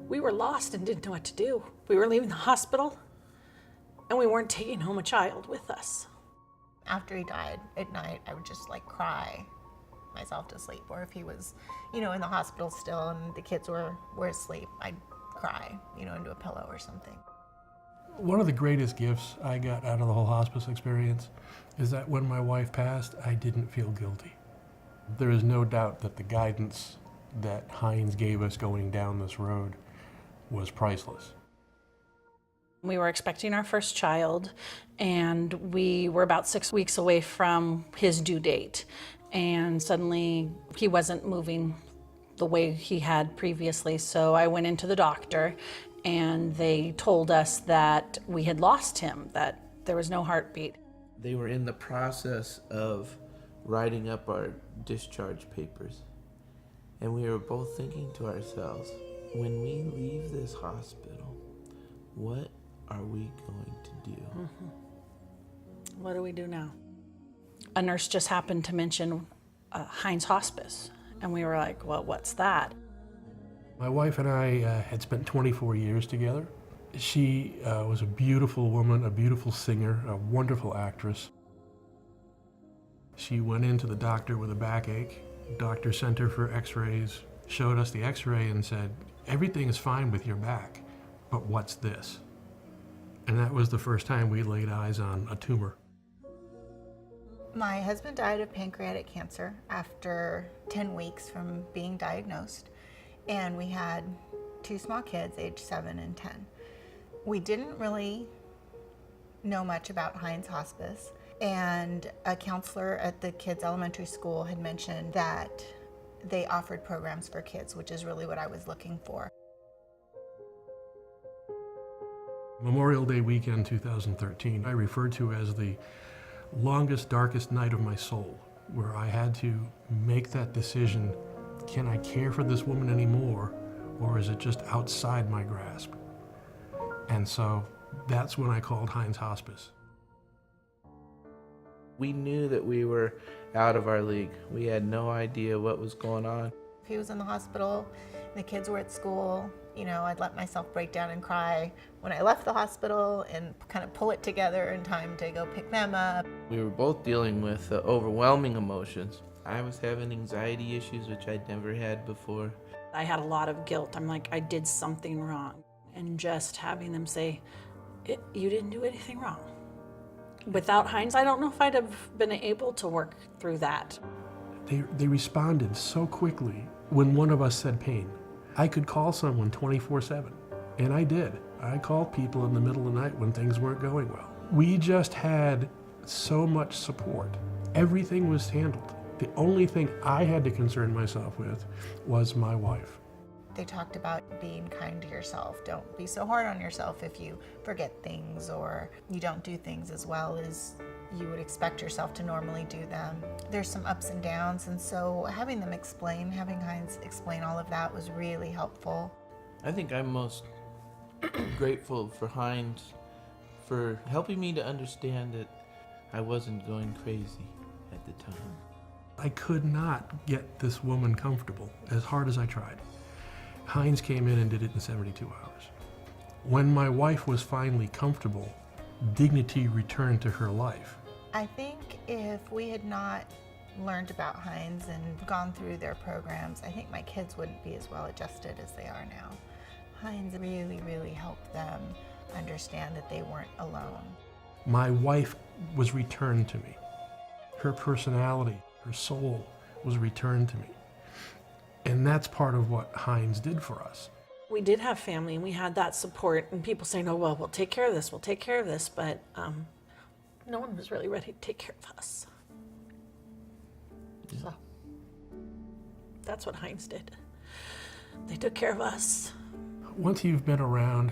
We were lost and didn't know what to do. We were leaving the hospital, and we weren't taking home a child with us. After he died at night, I would just like cry myself to sleep. Or if he was, in the hospital still and the kids were asleep, I'd cry, into a pillow or something. One of the greatest gifts I got out of the whole hospice experience is that when my wife passed, I didn't feel guilty. There is no doubt that the guidance that Hinds gave us going down this road was priceless. We were expecting our first child, and we were about 6 weeks away from his due date. And suddenly he wasn't moving the way he had previously. So I went into the doctor, and they told us that we had lost him, that there was no heartbeat. They were in the process of writing up our discharge papers. And we were both thinking to ourselves, when we leave this hospital, what are we going to do? Mm-hmm. What do we do now? A nurse just happened to mention Hinds Hospice, and we were like, well, what's that? My wife and I had spent 24 years together. She was a beautiful woman, a beautiful singer, a wonderful actress. She went into the doctor with a backache. Doctor sent her for x-rays, showed us the x-ray and said, everything is fine with your back, but what's this? And that was the first time we laid eyes on a tumor. My husband died of pancreatic cancer after 10 weeks from being diagnosed, and we had 2 small kids, aged 7 and 10. We didn't really know much about Hinds Hospice, and a counselor at the kids' elementary school had mentioned that they offered programs for kids, which is really what I was looking for. Memorial Day weekend 2013, I referred to as the longest, darkest night of my soul, where I had to make that decision, can I care for this woman anymore, or is it just outside my grasp? And so that's when I called Hinds Hospice. We knew that we were out of our league. We had no idea what was going on. If he was in the hospital, and the kids were at school, I'd let myself break down and cry when I left the hospital and kind of pull it together in time to go pick them up. We were both dealing with overwhelming emotions. I was having anxiety issues, which I'd never had before. I had a lot of guilt. I'm like, I did something wrong. And just having them say, you didn't do anything wrong. Without Hinds, I don't know if I'd have been able to work through that. They responded so quickly when one of us said pain. I could call someone 24/7, and I did. I called people in the middle of the night when things weren't going well. We just had so much support. Everything was handled. The only thing I had to concern myself with was my wife. They talked about being kind to yourself. Don't be so hard on yourself if you forget things or you don't do things as well as you would expect yourself to normally do them. There's some ups and downs, and so having Hinds explain all of that was really helpful. I think I'm most grateful for Hinds for helping me to understand that I wasn't going crazy at the time. I could not get this woman comfortable as hard as I tried. Hinds came in and did it in 72 hours. When my wife was finally comfortable, dignity returned to her life. I think if we had not learned about Hinds and gone through their programs, I think my kids wouldn't be as well adjusted as they are now. Hinds really, really helped them understand that they weren't alone. My wife was returned to me. Her personality, her soul was returned to me. And that's part of what Hinds did for us. We did have family, and we had that support, and people saying, oh, well, we'll take care of this, but no one was really ready to take care of us. So that's what Hinds did. They took care of us. Once you've been around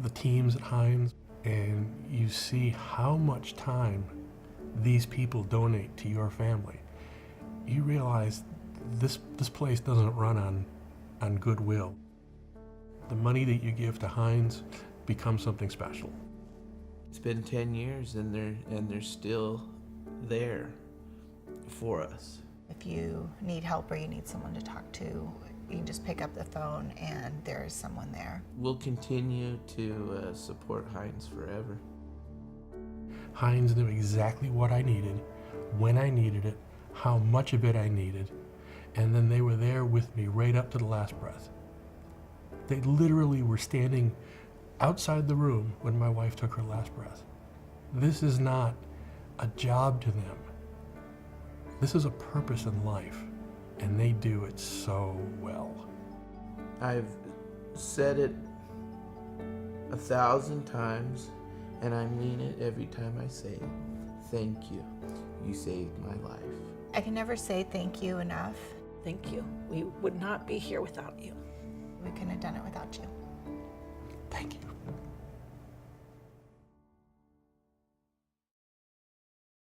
the teams at Hinds and you see how much time these people donate to your family, you realize this place doesn't run on goodwill. The money that you give to Hinds becomes something special. It's been 10 years and they're still there for us. If you need help or you need someone to talk to, You can just pick up the phone and there's someone there. We'll continue to support Hinds forever. Hinds knew exactly what I needed, when I needed it, how much of it I needed, and then they were there with me right up to the last breath. They literally were standing outside the room when my wife took her last breath. This is not a job to them. This is a purpose in life, and they do it so well. I've said it 1,000 times, and I mean it every time I say it. Thank you. You saved my life. I can never say thank you enough. Thank you. We would not be here without you. We couldn't have done it without you. Thank you.